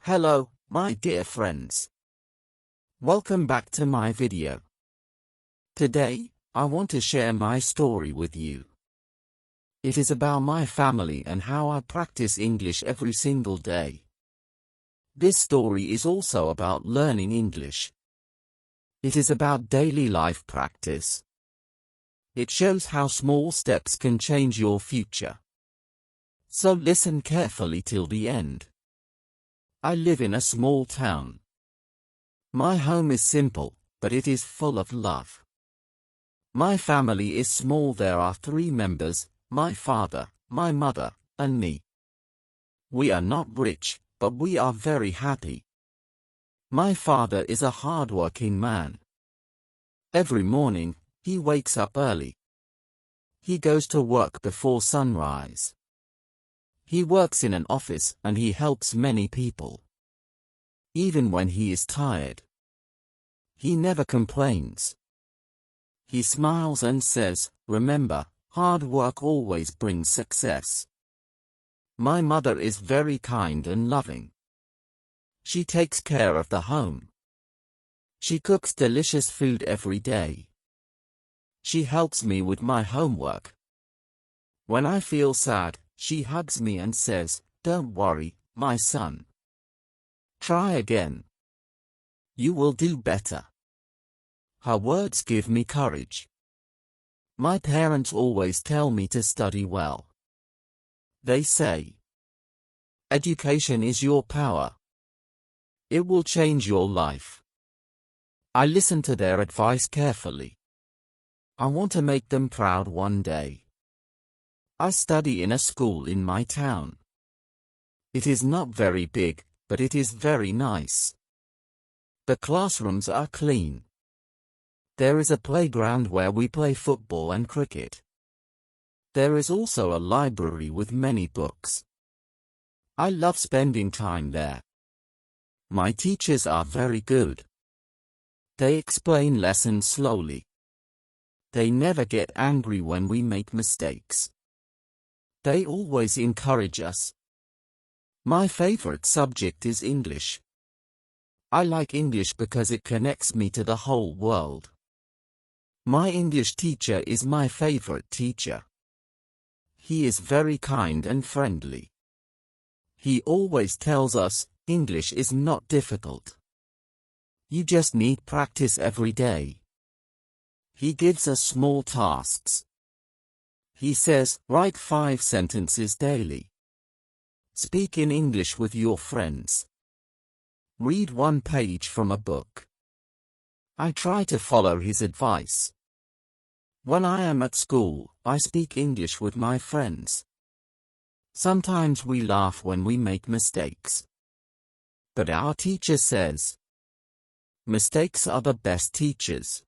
Hello, my dear friends. Welcome back to my video. Today, I want to share my story with you. It is about my family and how I practice English every single day. This story is also about learning English. It is about daily life practice. It shows how small steps can change your future. So listen carefully till the end. I live in a small town. My home is simple, but it is full of love. My family is small. There are 3 members, my father, my mother, and me. We are not rich, but we are very happy. My father is a hard-working man. Every morning, he wakes up early. He goes to work before sunrise. He works in an office and he helps many people. Even when he is tired, he never complains. He smiles and says, "Remember, hard work always brings success." My mother is very kind and loving. She takes care of the home. She cooks delicious food every day. She helps me with my homework. When I feel sad, she hugs me and says, "Don't worry, my son. Try again. You will do better." Her words give me courage. My parents always tell me to study well. They say, "Education is your power. It will change your life." I listen to their advice carefully. I want to make them proud one day. I study in a school in my town. It is not very big, but it is very nice. The classrooms are clean. There is a playground where we play football and cricket. There is also a library with many books. I love spending time there. My teachers are very good. They explain lessons slowly. They never get angry when we make mistakes. They always encourage us. My favorite subject is English. I like English because it connects me to the whole world. My English teacher is my favorite teacher. He is very kind and friendly. He always tells us, English is not difficult. You just need practice every day. He gives us small tasks. He says, write 5 sentences daily. Speak in English with your friends. Read 1 page from a book. I try to follow his advice. When I am at school, I speak English with my friends. Sometimes we laugh when we make mistakes. But our teacher says, mistakes are the best teachers.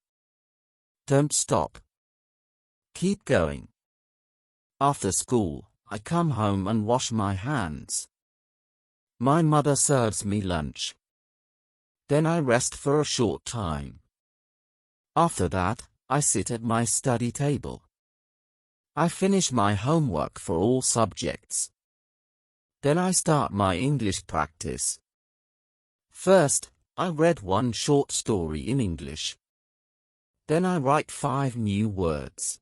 Don't stop. Keep going. After school, I come home and wash my hands. My mother serves me lunch. Then I rest for a short time. After that, I sit at my study table. I finish my homework for all subjects. Then I start my English practice. First, I read 1 short story in English. Then I write 5 new words.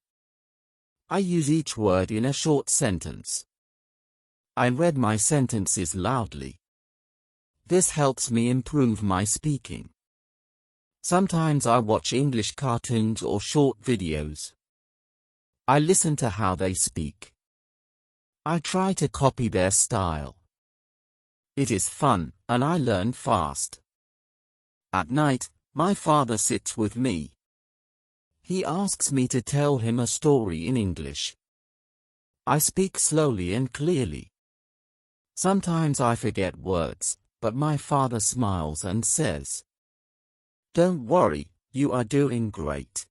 I use each word in a short sentence. I read my sentences loudly. This helps me improve my speaking. Sometimes I watch English cartoons or short videos. I listen to how they speak. I try to copy their style. It is fun, and I learn fast. At night, my father sits with me. He asks me to tell him a story in English. I speak slowly and clearly. Sometimes I forget words, but my father smiles and says, "Don't worry, you are doing great.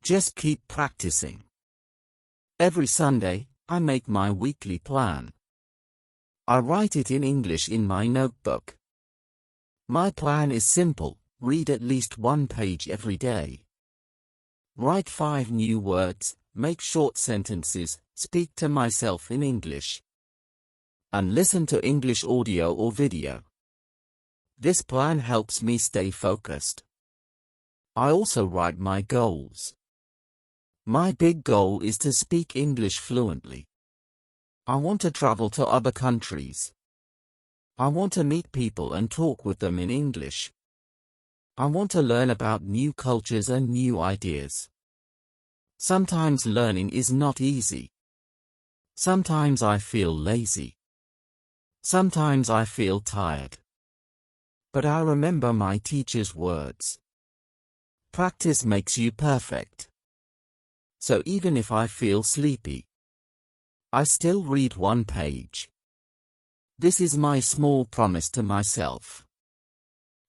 Just keep practicing." Every Sunday, I make my weekly plan. I write it in English in my notebook. My plan is simple: read at least 1 page every day. Write 5 new words, make short sentences, speak to myself in English. And listen to English audio or video. This plan helps me stay focused. I also write my goals. My big goal is to speak English fluently. I want to travel to other countries. I want to meet people and talk with them in English. I want to learn about new cultures and new ideas. Sometimes learning is not easy. Sometimes I feel lazy. Sometimes I feel tired. But I remember my teacher's words. Practice makes you perfect. So even if I feel sleepy, I still read one page. This is my small promise to myself.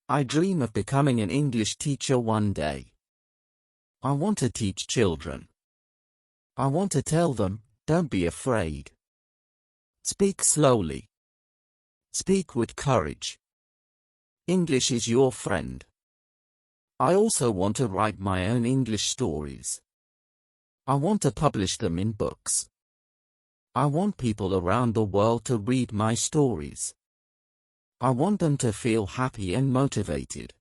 I dream of becoming an English teacher one day. I want to teach children. I want to tell them, don't be afraid. Speak slowly. Speak with courage. English is your friend. I also want to write my own English stories. I want to publish them in books. I want people around the world to read my stories. I want them to feel happy and motivated.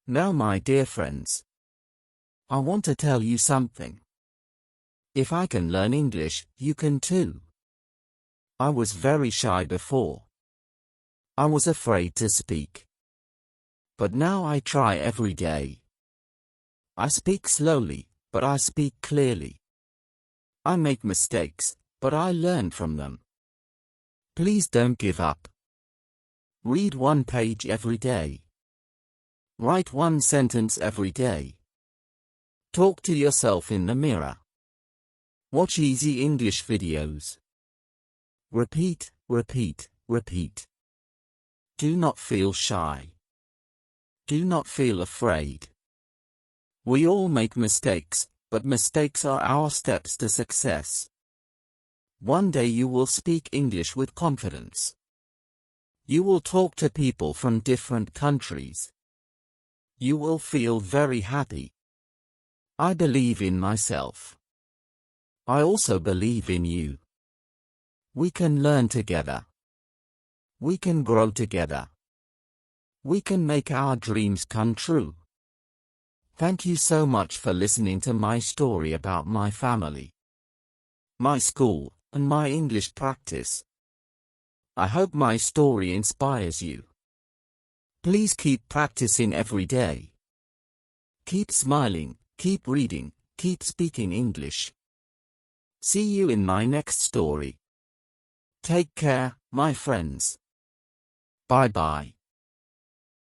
Now, my dear friends, I want to tell you something. If I can learn English, you can too. I was very shy before. I was afraid to speak. But now I try every day. I speak slowly, but I speak clearly. I make mistakes, but I learn from them. Please don't give up. Read one page every day. Write one sentence every day. Talk to yourself in the mirror. Watch easy English videos. Repeat, repeat, repeat. Do not feel shy. Do not feel afraid. We all make mistakes, but mistakes are our steps to success. One day you will speak English with confidence. You will talk to people from different countries. You will feel very happy. I believe in myself. I also believe in you. We can learn together. We can grow together. We can make our dreams come true. Thank you so much for listening to my story about my family, my school, and my English practice. I hope my story inspires you. Please keep practicing every day. Keep smiling, keep reading, keep speaking English. See you in my next story. Take care, my friends. Bye-bye.